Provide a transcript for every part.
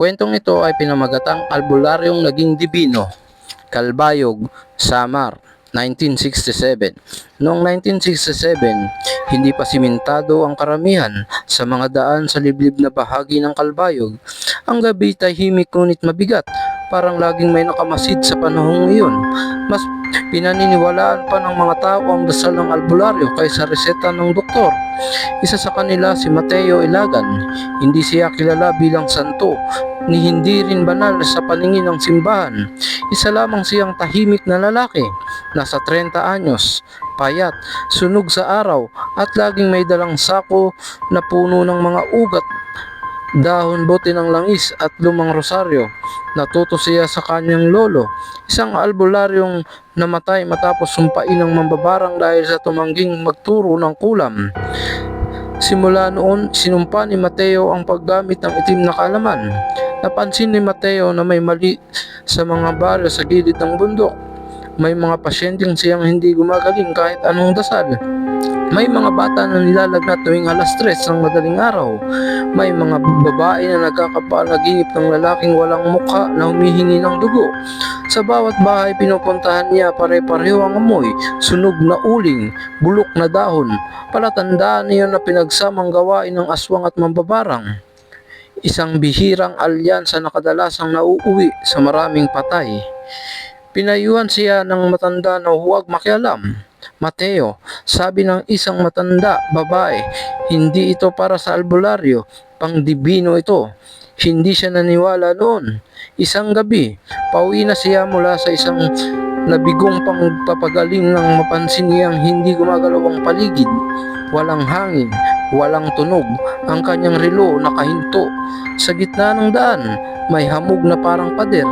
Kwentong ito ay pinamagatang Albularyong Naging Dibino, Calbayog, Samar, 1967. Noong 1967, hindi pa simentado ang karamihan sa mga daan sa liblib na bahagi ng Calbayog. Ang gabi tahimik ngunit mabigat, parang laging may nakamasid sa panahong iyon. Mas pinaniniwalaan pa ng mga tao ang dasal ng albularyo kaysa reseta ng doktor. Isa sa kanila si Mateo Ilagan. Hindi siya kilala bilang santo, ni hindi rin banal sa paningin ng simbahan. Isa lamang siyang tahimik na lalaki, nasa 30 anyos, payat, sunog sa araw at laging may dalang sako na puno ng mga ugat, dahon, bote ng langis at lumang rosaryo. Natuto siya sa kanyang lolo, isang albularyong namatay matapos sumpain ng mambabarang dahil sa tumangging magturo ng kulam. Simula noon, sinumpa ni Mateo ang paggamit ng itim na kaalaman. Napansin ni Mateo na may mali sa mga baryo sa gilid ng bundok. May mga pasyenteng siyang hindi gumagaling kahit anong dasal. May mga bata na nilalagnat tuwing alas 3 ng madaling araw. May mga babae na nagkakapanaginip ng lalaking walang mukha na humihingi ng dugo. Sa bawat bahay pinupuntahan niya, pare-pareho ang amoy, sunog na uling, bulok na dahon. Palatandaan niya na pinagsamang gawain ng aswang at mambabarang. Isang bihirang alyansa na kadalasang nauuwi sa maraming patay. Pinayuhan siya ng matanda na huwag makialam. Mateo, sabi ng isang matanda babae, hindi ito para sa albularyo, pangdibino ito. Hindi siya naniwala noon. Isang gabi, pauwi na siya mula sa isang nabigong pangpapagaling nang mapansin niyang hindi gumagalaw ang paligid. Walang hangin, walang tunog, ang kanyang relo nakahinto. Sa gitna ng daan, may hamog na parang pader.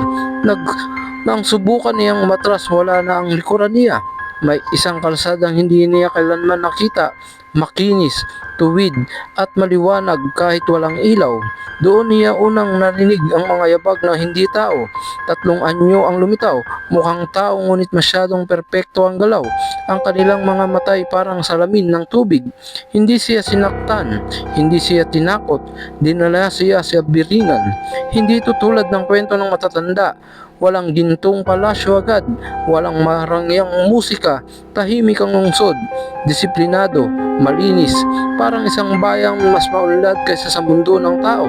Nang subukan niyang matras, wala na ang likuran niya. May isang kalsadang hindi niya kailanman nakita, makinis, tuwid at maliwanag kahit walang ilaw. Doon niya unang narinig ang mga yabag na hindi tao. 3 anyo ang lumitaw, mukhang tao ngunit masyadong perpekto ang galaw. Ang kanilang mga matay parang salamin ng tubig. Hindi siya sinaktan, hindi siya tinakot, dinala siya sa biringan. Hindi ito tulad ng kwento ng matatanda. Walang gintong palasyo agad, walang marangyang musika, tahimik ang lungsod, disiplinado, malinis, parang isang bayang mas maunlad kaysa sa mundo ng tao.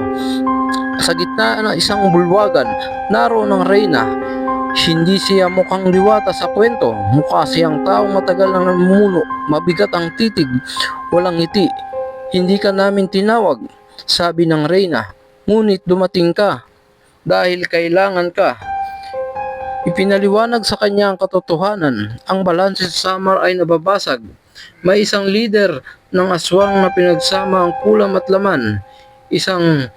Sa gitna ng isang bulwagan, naroon ang reyna. Hindi siya mukhang diwata sa kwento, mukha siyang taong matagal nang namumuno, mabigat ang titig, walang ngiti. Hindi ka namin tinawag, sabi ng reyna, ngunit dumating ka dahil kailangan ka. Ipinaliwanag sa kanya ang katotohanan. Ang balanse sa Samar ay nababasag. May isang leader ng aswang na pinagsama ang kulam at laman. Isang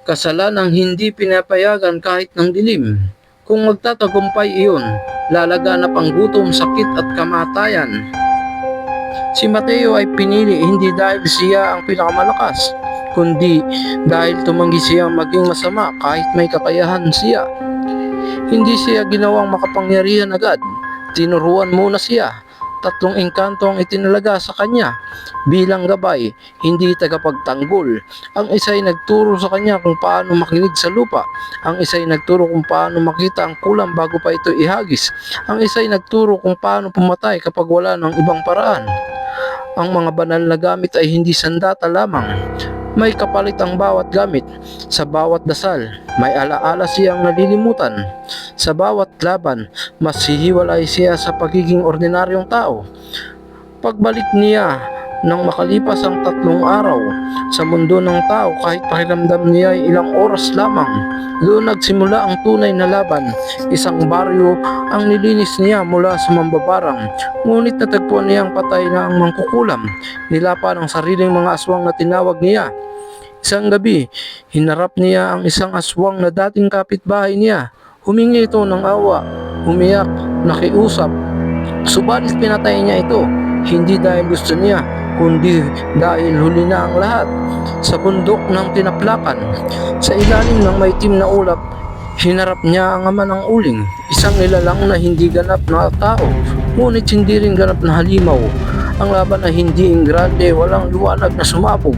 kasalanang hindi pinapayagan kahit ng dilim. Kung magtatagumpay iyon, lalaganap ang gutom, sakit at kamatayan. Si Mateo ay pinili hindi dahil siya ang pinakamalakas, kundi dahil tumanggi siya maging masama kahit may kakayahan siya. Hindi siya ginawang makapangyarihan agad. Tinuruan muna siya. 3 engkanto ang itinalaga sa kanya bilang gabay, hindi tagapagtanggol. Ang isa ay nagturo sa kanya kung paano makinig sa lupa. Ang isa ay nagturo kung paano makita ang kulam bago pa ito ihagis. Ang isa ay nagturo kung paano pumatay kapag wala ng ibang paraan. Ang mga banal na gamit ay hindi sandata lamang. May kapalit ang bawat gamit. Sa bawat dasal, may alaala siyang nalilimutan. Sa bawat laban, mas hihiwalay siya sa pagiging ordinaryong tao. Pagbalik niya nang makalipas ang 3 araw sa mundo ng tao, kahit pakiramdam niya ay ilang oras lamang, doon nagsimula ang tunay na laban. Isang baryo ang nilinis niya mula sa mambabarang, ngunit natagpuan niyang patay na ang mangkukulam. Nilapa ng sariling mga aswang na tinawag niya. Isang gabi, hinarap niya ang isang aswang na dating kapitbahay niya. Humingi ito ng awa, umiyak, nakiusap. Subalit pinatay niya ito, hindi dahil gusto niya, kundi dahil huli na ang lahat. Sa bundok ng tinaplakan, sa ilalim ng maitim na ulap, hinarap niya ang ama ng uling, isang nilalang na hindi ganap na tao, ngunit hindi rin ganap na halimaw. Ang laban ay hindi ingrande, walang liwanag na sumabog.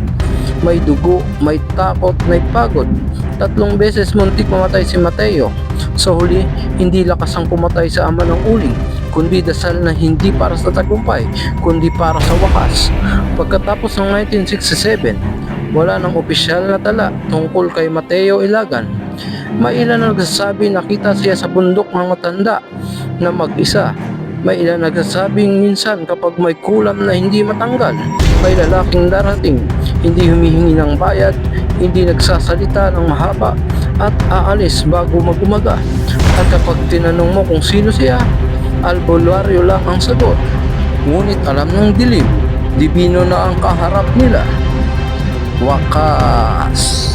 may dugo, may takot, may pagod. 3 beses muntik mamatay si Mateo. Sa huli, hindi lakas ang pumatay sa ama ng uling, kundi dasal na hindi para sa tagumpay, kundi para sa wakas. Pagkatapos ng 1967, wala nang opisyal na tala tungkol kay Mateo Ilagan. May ilan ang nagsasabi nakita siya sa bundok ng matanda na mag-isa. May ilan nagsasabing minsan kapag may kulam na hindi matanggal, may lalaking darating, hindi humihingi ng bayad, hindi nagsasalita ng mahaba, at aalis bago mag-umaga. At kapag tinanong mo kung sino siya, albularyo lang ang sagot. Ngunit alam ng dilim, dibino na ang kaharap nila. Wakas.